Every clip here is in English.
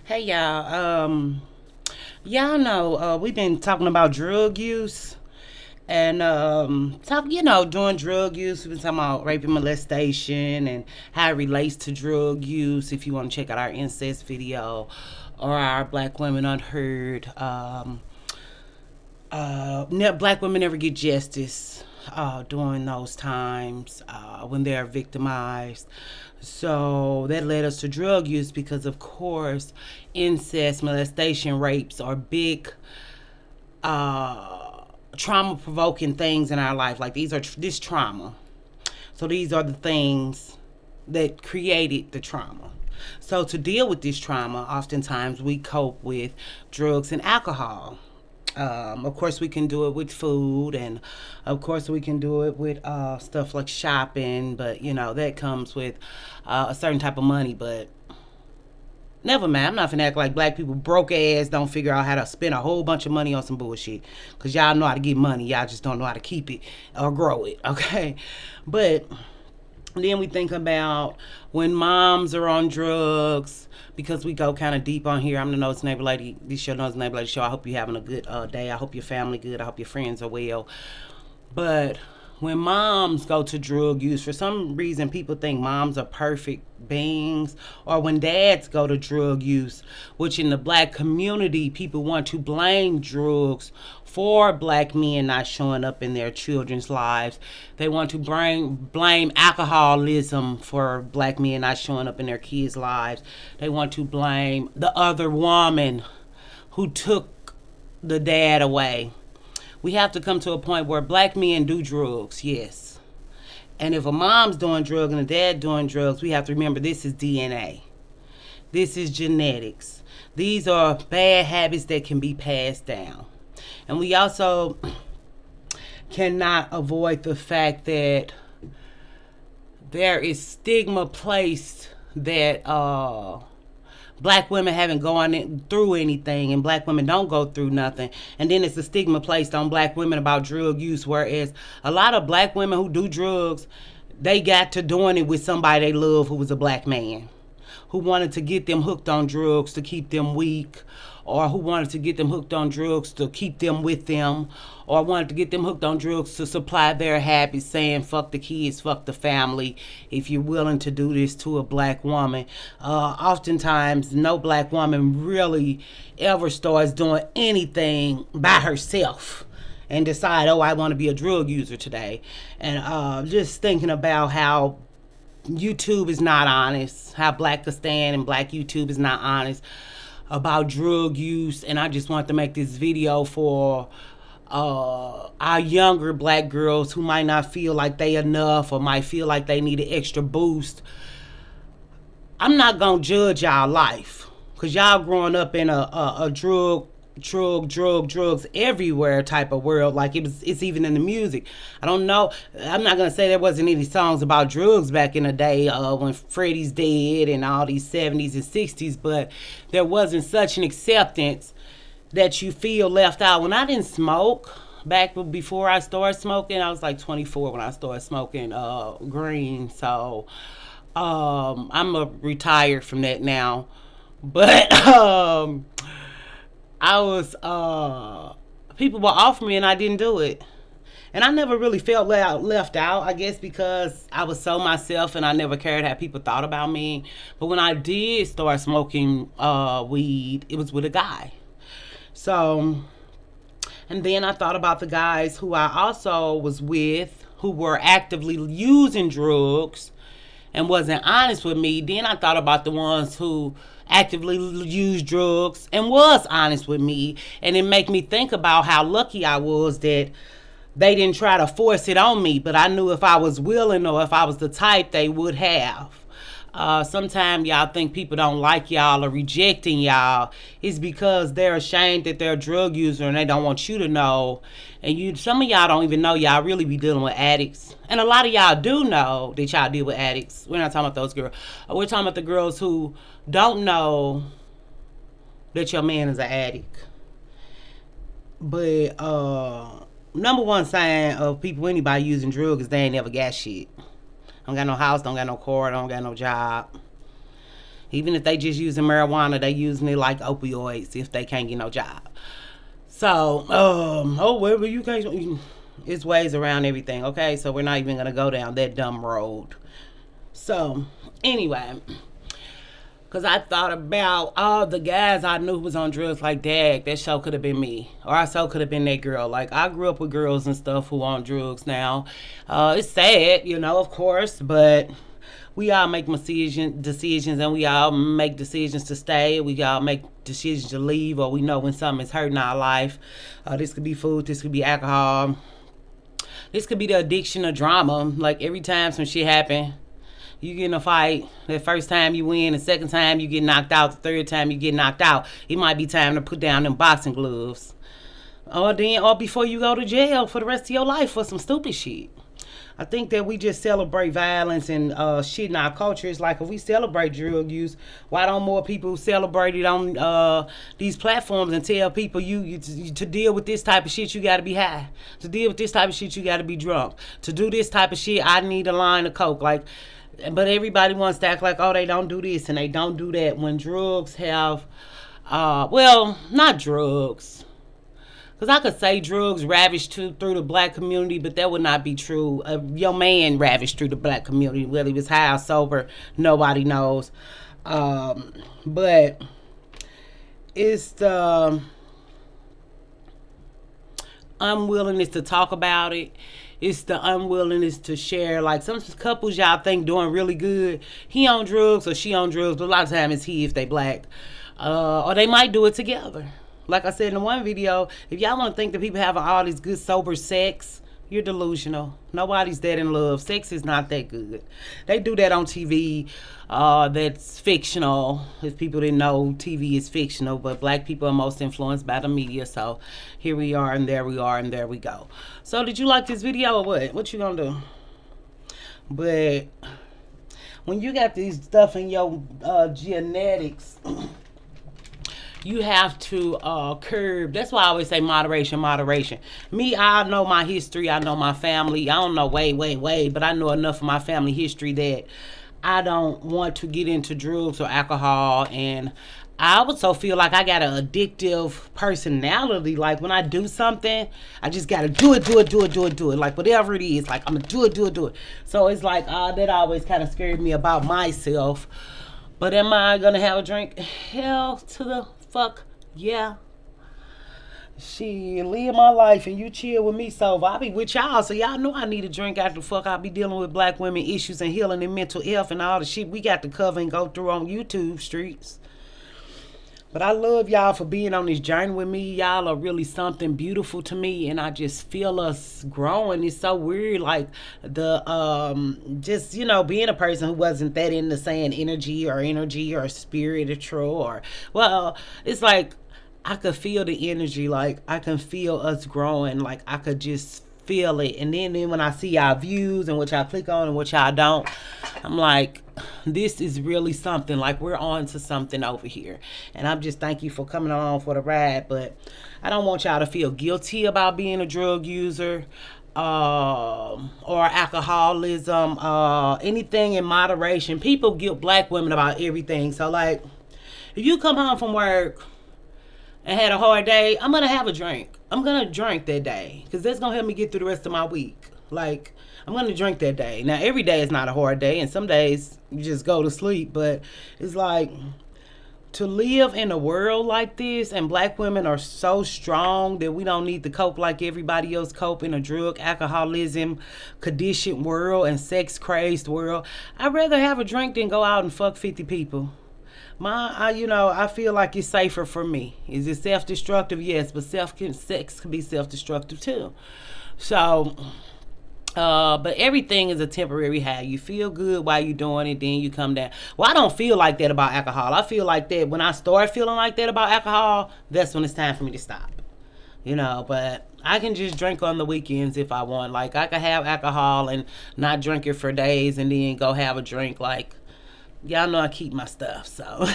Hey y'all. Y'all know we've been talking about drug use and doing drug use. We've been talking about rape and molestation and how it relates to drug use. If you want to check out our incest video or our Black Women Unheard, Black women never get justice during those times when they're victimized. So that led us to drug use because, of course, incest, molestation, rapes are big trauma provoking things in our life. Like these are this trauma. So these are the things that created the trauma. So to deal with this trauma, oftentimes we cope with drugs and alcohol. Of course, we can do it with food, and of course, we can do it with stuff like shopping. But that comes with a certain type of money. But never mind. I'm not finna act like black people broke ass don't figure out how to spend a whole bunch of money on some bullshit. Cause y'all know how to get money. Y'all just don't know how to keep it or grow it. Okay, but then we think about when moms are on drugs because we go kind of deep on here. I'm the Nose Neighbor Lady. This show Nose Neighbor Lady show. I hope you're having a good day. I hope your family good. I hope your friends are well. But when moms go to drug use, for some reason people think moms are perfect beings, or when dads go to drug use, which in the black community people want to blame drugs for black men not showing up in their children's lives. They want to blame alcoholism for black men not showing up in their kids' lives. They want to blame the other woman who took the dad away. We have to come to a point where black men do drugs, yes. And if a mom's doing drugs and a dad doing drugs, we have to remember this is DNA. This is genetics. These are bad habits that can be passed down. And we also cannot avoid the fact that there is stigma placed that black women haven't gone through anything and black women don't go through nothing. And then it's a stigma placed on black women about drug use, whereas a lot of black women who do drugs, they got to doing it with somebody they love who was a black man, who wanted to get them hooked on drugs to keep them weak, or who wanted to get them hooked on drugs to keep them with them, or wanted to get them hooked on drugs to supply their habits, saying fuck the kids, fuck the family, if you're willing to do this to a black woman. Oftentimes no black woman really ever starts doing anything by herself and decide, oh, I want to be a drug user today. And just thinking about how YouTube is not honest, how Blackistan and Black YouTube is not honest about drug use. And I just want to make this video for our younger black girls who might not feel like they enough or might feel like they need an extra boost. I'm not gonna judge y'all life because y'all growing up in a drugs everywhere type of world. Like it's even in the music. I don't know. I'm not gonna say there wasn't any songs about drugs back in the day when Freddie's dead and all these 70s and 60s, but there wasn't such an acceptance that you feel left out. When I didn't smoke back before I started smoking, I was like 24 when I started smoking green. So I'm retired from that now, but I was people were offering me and I didn't do it. And I never really felt left out, I guess because I was so myself and I never cared how people thought about me. But when I did start smoking weed, it was with a guy. So, and then I thought about the guys who I also was with who were actively using drugs and wasn't honest with me. Then I thought about the ones who actively used drugs and was honest with me. And it made me think about how lucky I was that they didn't try to force it on me, but I knew if I was willing or if I was the type, they would have. Sometimes y'all think people don't like y'all or rejecting y'all. It's because they're ashamed that they're a drug user and they don't want you to know. And some of y'all don't even know y'all really be dealing with addicts. And a lot of y'all do know that y'all deal with addicts. We're not talking about those girls. We're talking about the girls who don't know that your man is an addict. But number one sign of people, anybody using drugs, is they ain't never got shit. Don't got no house, don't got no car, don't got no job. Even if they just using marijuana, they using it like opioids if they can't get no job. So, well, you can't. It's ways around everything, okay? So we're not even gonna go down that dumb road. So, anyway, because I thought about all the guys I knew who was on drugs, like, dang, that show could have been me. Or I so could have been that girl. Like, I grew up with girls and stuff who on drugs now. It's sad, of course, but we all make decisions, and we all make decisions to stay. We all make decisions to leave, or we know when something is hurting our life. This could be food, this could be alcohol. This could be the addiction or drama. Like, every time some shit happen, you get in a fight, the first time you win, the second time you get knocked out, the third time you get knocked out, it might be time to put down them boxing gloves. Or before you go to jail for the rest of your life for some stupid shit. I think that we just celebrate violence and shit in our culture. It's like, if we celebrate drug use, why don't more people celebrate it on these platforms and tell people you to deal with this type of shit, you got to be high. To deal with this type of shit, you got to be drunk. To do this type of shit, I need a line of coke. Like, but everybody wants to act like, oh, they don't do this and they don't do that, when drugs have, not drugs. Because I could say drugs ravaged through the black community, but that would not be true. Your man ravaged through the black community, whether he was high or sober, nobody knows. But it's the unwillingness to talk about it. It's the unwillingness to share. Like, some couples y'all think doing really good, he on drugs or she on drugs, but a lot of times it's he if they black. Or they might do it together. Like I said in the one video, if y'all want to think that people having all this good sober sex, you're delusional. Nobody's that in love. Sex is not that good. They do that on TV. That's fictional. If people didn't know, TV is fictional, but black people are most influenced by the media. So here we are, and there we are, and there we go. So did you like this video or what? What you gonna do? But when you got these stuff in your genetics, you have to curb. That's why I always say moderation. Me, I know my history. I know my family. I don't know way, but I know enough of my family history that I don't want to get into drugs or alcohol. And I also feel like I got an addictive personality. Like, when I do something, I just got to do it. Like, whatever it is, like, I'm going to do it. So it's like, that always kind of scared me about myself. But am I going to have a drink? Hell to the fuck yeah. She live my life and you chill with me, so I be with y'all, so y'all know I need a drink after the fuck I be dealing with black women issues and healing and mental health and all the shit we got to cover and go through on YouTube streets. But I love y'all for being on this journey with me. Y'all are really something beautiful to me, and I just feel us growing. It's so weird, like the just being a person who wasn't that into saying energy or spiritual or it's like I could feel the energy, like I can feel us growing, like I could just feel it. And then when I see y'all views and what y'all click on and what y'all don't, I'm like, this is really something. Like, we're on to something over here. And I'm just thank you for coming along for the ride. But I don't want y'all to feel guilty about being a drug user or alcoholism, anything in moderation. People guilt black women about everything. So, like, if you come home from work and had a hard day, I'm going to have a drink. I'm going to drink that day because that's going to help me get through the rest of my week. Like, I'm going to drink that day. Now, every day is not a hard day, and some days you just go to sleep. But it's like, to live in a world like this, and black women are so strong that we don't need to cope like everybody else cope in a drug, alcoholism, conditioned world, and sex-crazed world. I'd rather have a drink than go out and fuck 50 people. I feel like it's safer for me. Is it self-destructive? Yes, but sex can be self-destructive too. So, but everything is a temporary high. You feel good while you're doing it, then you come down. Well, I don't feel like that about alcohol. I feel like that when I start feeling like that about alcohol, that's when it's time for me to stop. But I can just drink on the weekends if I want. Like, I can have alcohol and not drink it for days and then go have a drink. Like, y'all know I keep my stuff, so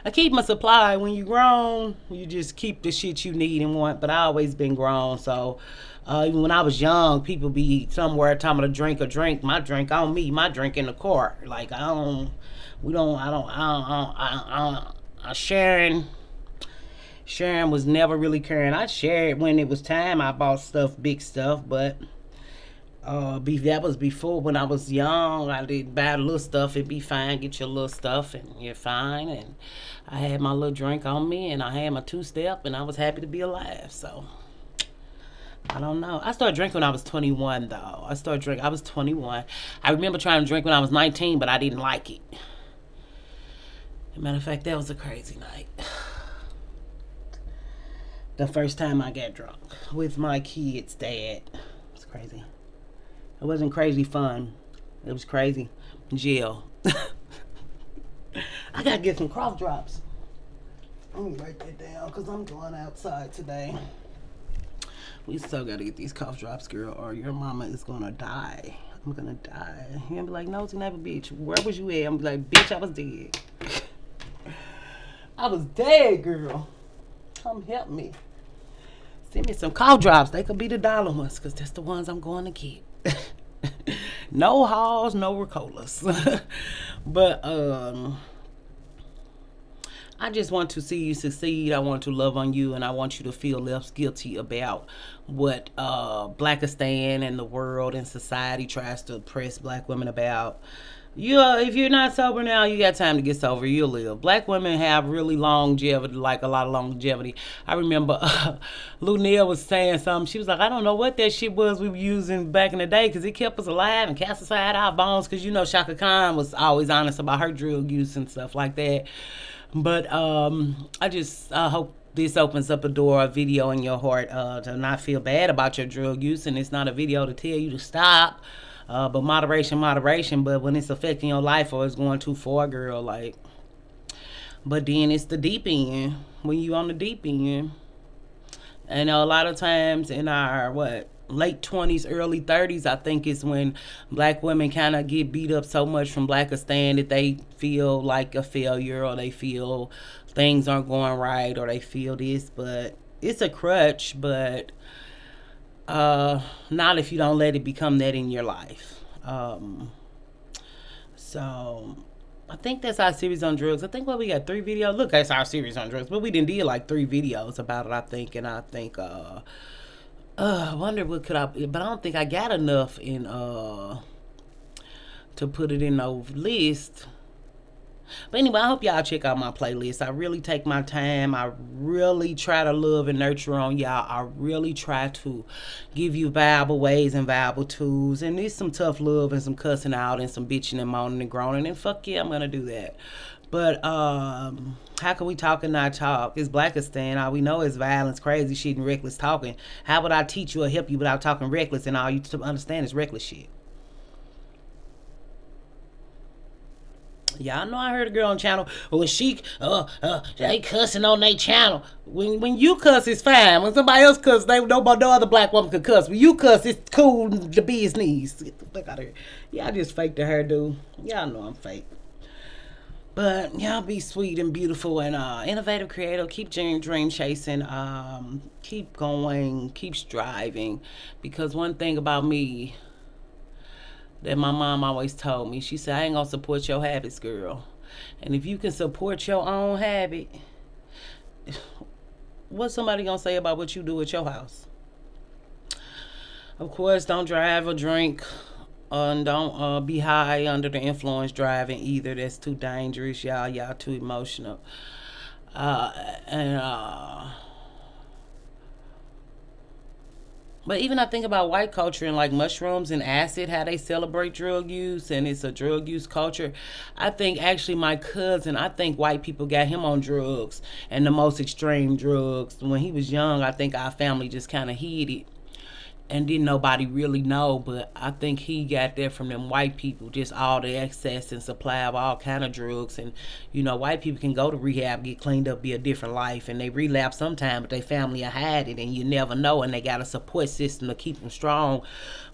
I keep my supply. When you grown, you just keep the shit you need and want. But I always been grown, so even when I was young, people be somewhere telling me to drink. My drink on me, my drink in the car. Like, I don't We don't. Sharing. Sharing was never really caring. I shared when it was time. I bought stuff, big stuff, but that was before when I was young. I did buy little stuff. It'd be fine. Get your little stuff and you're fine. And I had my little drink on me and I had my two step and I was happy to be alive. So I don't know. I started drinking when I was 21 though. I was 21. I remember trying to drink when I was 19, but I didn't like it. As a matter of fact, that was a crazy night. The first time I got drunk with my kid's dad. It was crazy. It wasn't crazy fun. It was crazy jail. I gotta get some cough drops. Let me write that down because I'm going outside today. We still gotta get these cough drops, girl, or your mama is gonna die. I'm gonna die. You're gonna be like, no, it's never, bitch. Where was you at? I'm gonna be like, bitch, I was dead. I was dead, girl. Come help me. Send me some cough drops. They could be the dollar ones because that's the ones I'm going to get. No Halls, no Ricolas. But I just want to see you succeed. I want to love on you, and I want you to feel less guilty about what Blackistan and the world and society tries to oppress black women about. If you're not sober now, you got time to get sober. You'll live. Black women have really longevity, like a lot of longevity. I remember Lou Neal was saying something. She was like, I don't know what that shit was we were using back in the day because it kept us alive and cast aside our bones because, Shaka Khan was always honest about her drug use and stuff like that. But I hope this opens up a door, a video in your heart to not feel bad about your drug use. And it's not a video to tell you to stop. But moderation. But when it's affecting your life or it's going too far, girl, but then it's the deep end. When you on the deep end. And a lot of times in our, late 20s, early 30s, I think is when black women kind of get beat up so much from Blackistan that they feel like a failure or they feel things aren't going right or they feel this. But it's a crutch, but not if you don't let it become that in your life. So I think that's our series on drugs. I think we got 3 videos. Look, that's our series on drugs, but we did like 3 videos about it, I think. And I think I wonder what could I, but I don't think I got enough in to put it in a list. But anyway, I hope y'all check out my playlist. I really take my time. I really try to love and nurture on y'all. I really try to give you viable ways and viable tools. And there's some tough love and some cussing out and some bitching and moaning and groaning. And fuck yeah, I'm going to do that. But how can we talk and not talk? It's Blackistan. All we know is violence, crazy shit, and reckless talking. How would I teach you or help you without talking reckless and all you to understand is reckless shit? Y'all know I heard a girl on channel. Well, they cussing on their channel. When you cuss, it's fine. When somebody else cuss, no other black woman could cuss. When you cuss, it's cool to be his knees. Get the fuck out of here. Y'all just fake the hairdo. Y'all know I'm fake. But y'all be sweet and beautiful and innovative, creative. Keep dream chasing. Keep going. Keep striving. Because one thing about me that my mom always told me, she said, I ain't gonna support your habits, girl. And if you can support your own habit, what's somebody gonna say about what you do at your house? Of course, don't drive or drink. And don't be high under the influence driving either. That's too dangerous, y'all. Y'all too emotional. But even I think about white culture and like mushrooms and acid, how they celebrate drug use, and it's a drug use culture. I think actually my cousin, I think white people got him on drugs and the most extreme drugs. When he was young, I think our family just kind of hid it and didn't nobody really know. But I think he got that from them white people, just all the excess and supply of all kind of drugs. And white people can go to rehab, get cleaned up, be a different life, and they relapse sometime, but their family will hide it and you never know. And they got a support system to keep them strong.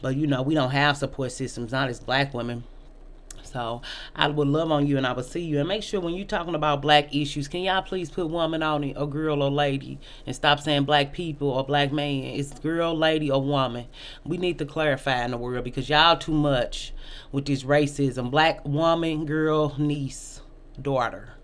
But we don't have support systems, not as black women. So I would love on you, and I will see you. And make sure when you're talking about black issues, can y'all please put woman on it, or girl or lady, and stop saying black people or black man. It's girl, lady, or woman. We need to clarify in the world, because y'all too much with this racism. Black woman, girl, niece, daughter.